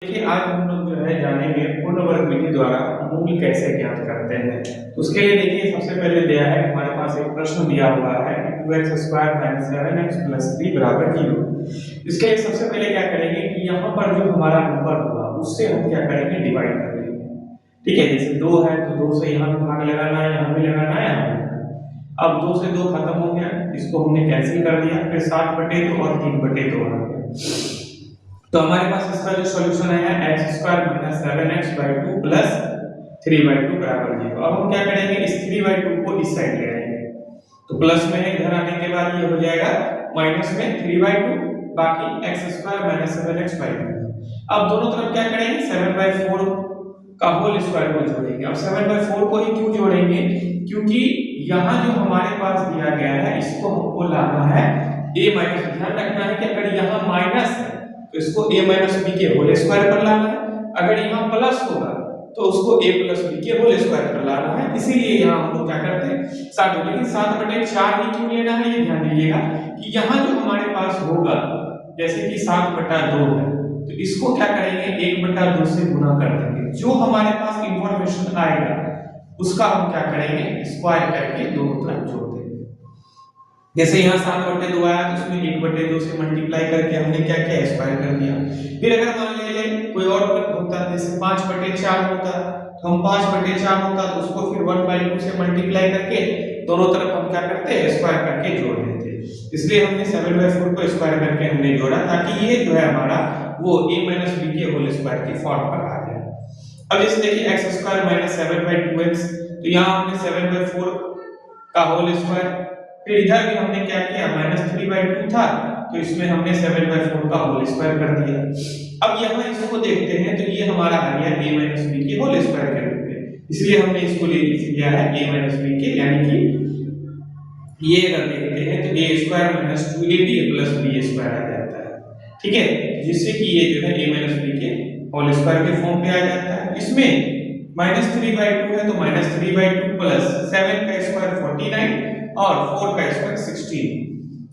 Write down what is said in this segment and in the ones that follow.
देखिए, आज हम लोग जो है जानेंगे पूर्ण वर्ग विधि द्वारा मूल कैसे ज्ञात करते हैं। तो उसके लिए देखिए, सबसे पहले दिया है हमारे पास एक प्रश्न दिया हुआ है कि 2x² - 7x + 3 = 0। इसके लिए सबसे पहले क्या करेंगे कि यहाँ पर जो हमारा नंबर होगा उससे हम क्या करेंगे, डिवाइड कर लेंगे। ठीक है, जैसे 2 है तो 2 से यहाँ भी भाग लगाना है, यहाँ भी लगाना है, यहाँ भी लगाना है। अब 2 से 2 खत्म हो गया, इसको हमने कैंसिल कर दिया, फिर 7/2 और 3/2 आ गया। तो हमारे पास इसका जो सॉल्यूशन है x² - 7x/2 + 3/2 = 0। अब हम क्या करेंगे, इस 3/2 को इस साइड ले आएंगे, तो प्लस में इधर आने के बाद ये हो जाएगा माइनस में 3/2, बाकी x² - 7x/2। अब दोनों तरफ क्या करेंगे, 7/4 का होल स्क्वायर को जोड़ेंगे। अब 7/4 को ही क्यों जोड़ेंगे, क्योंकि यहाँ जो हमारे पास दिया गया है इसको हमको लाना है a माइनस। ध्यान रखना है कि अगर यहाँ माइनस है तो इसको a - b के होल स्क्वायर पर लाना है, अगर यहाँ प्लस होगा तो उसको a + b के होल स्क्वायर पर लाना है। इसीलिए यहाँ हम लोग क्या करते हैं, 7। लेकिन 7/4 ही क्यों लेना है, ये ध्यान दीजिएगा कि यहाँ जो हमारे पास होगा, जैसे कि 7/2 है तो इसको क्या करेंगे, 1/2 से गुना कर देंगे। जो हमारे पास इंफॉर्मेशन आएगा उसका हम क्या करेंगे, स्क्वायर करके दोनों तरफ जोड़ देंगे। जैसे यहाँ 7/2 आया तो उसमें 1/2 से मल्टीप्लाई करके हमने क्या किया, स्क्वायर कर दिया। फिर अगर मान लीजिए कोई और होता, जैसे 5/4 होता तो हम 5/4 होता तो उसको फिर 1/2 से मल्टीप्लाई करके दोनों तरफ हम क्या करते हैं, स्क्वायर करके जोड़ देते। इसलिए हमने 7/4 को स्क्वायर करके हमने जोड़ा, ताकि ये जो है हमारा वो a - b के होल स्क्वायर की फॉर्म पर आ जाए। अब जैसे देखिए x² - 7/2x, तो यहाँ हमने 7/4 का होल स्क्वायर, फिर इधर भी हमने क्या किया, -3/2 था तो इसमें हमने 7/4 का होल स्क्वायर कर दिया। अब यहाँ इसको देखते हैं तो ये हमारा आ गया a - b के होल स्क्वायर के रूप में, इसलिए हमने इसको ले लिया है a - b के, यानी कि ये अगर देखते हैं तो a² - 2ab + b² आ जाता है। ठीक है, जिससे कि ये जो है a - b के होल स्क्वायर के फॉर्म पे आ जाता है। इसमें -3/2 है तो -3/2 + 7 का स्क्वायर 49 और 4 का स्क्वायर 16।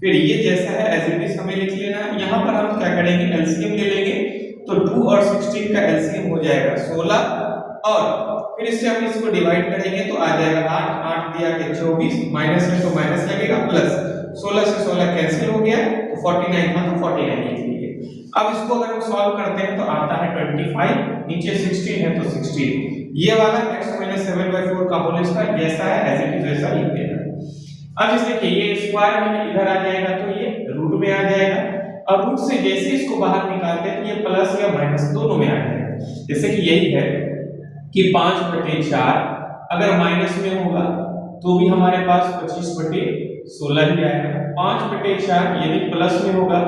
फिर ये जैसा है एज इट इज हमें लिख लेना है। यहाँ पर हम क्या करेंगे, एलसीएम ले लेंगे, तो 2 और 16 का एलसीएम हो जाएगा 16, और फिर इससे हम इसको डिवाइड करेंगे तो आ जाएगा 8, 8 दिया के 24, माइनस में तो माइनस लगेगा, प्लस 16 से 16 कैंसिल हो गया तो 49 था तो 49 लिख लिए। अब इसको अगर हम सॉल्व करते हैं तो आता है 25, नीचे 16 है तो 16। ये वाला x - 7/4 का होल स्क्वायर जैसा है एज इट इज वैसा लिख देना। अब जैसे देखिए ये स्क्वायर में इधर आ जाएगा तो ये रूट में आ जाएगा, और रूट से जैसे इसको बाहर निकालते हैं तो ये प्लस या माइनस दोनों में आ जाएगा। जैसे कि यही है कि 5/4 अगर माइनस में होगा तो भी हमारे पास 25/16 ही आएगा। 5/4 यदि प्लस में होगा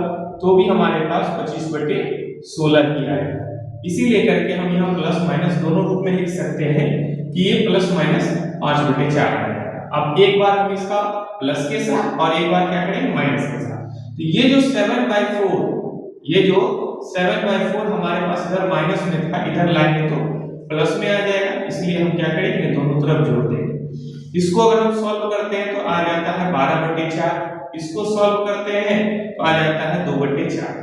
तो भी हमारे पास 25/16 ही आएगा। इसीलिए करके हम यहाँ प्लस माइनस दोनों रूप में लिख सकते हैं कि ये प्लस माइनस 5/4 आएगा। अब एक बार हम इसका प्लस के साथ और एक बार क्या करेंगे, माइनस के साथ। तो ये जो 7/4, ये जो 7/4 हमारे पास इधर माइनस में था, इधर लाएंगे तो प्लस में आ जाएगा, इसलिए हम क्या करेंगे, दोनों तरफ जोड़ देंगे। इसको अगर हम सॉल्व करते हैं तो आ जाता है 12/4, इसको सॉल्व करते हैं तो आ जाता है 2/4।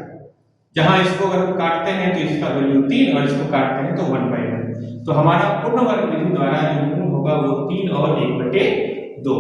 जहां इसको अगर हम काटते हैं तो इसका वैल्यू 3 और इसको काटते हैं तो 1/1। तो हमारा पूर्ण वर्ग विधि द्वारा जो मूल होगा वो 3 और 1/2।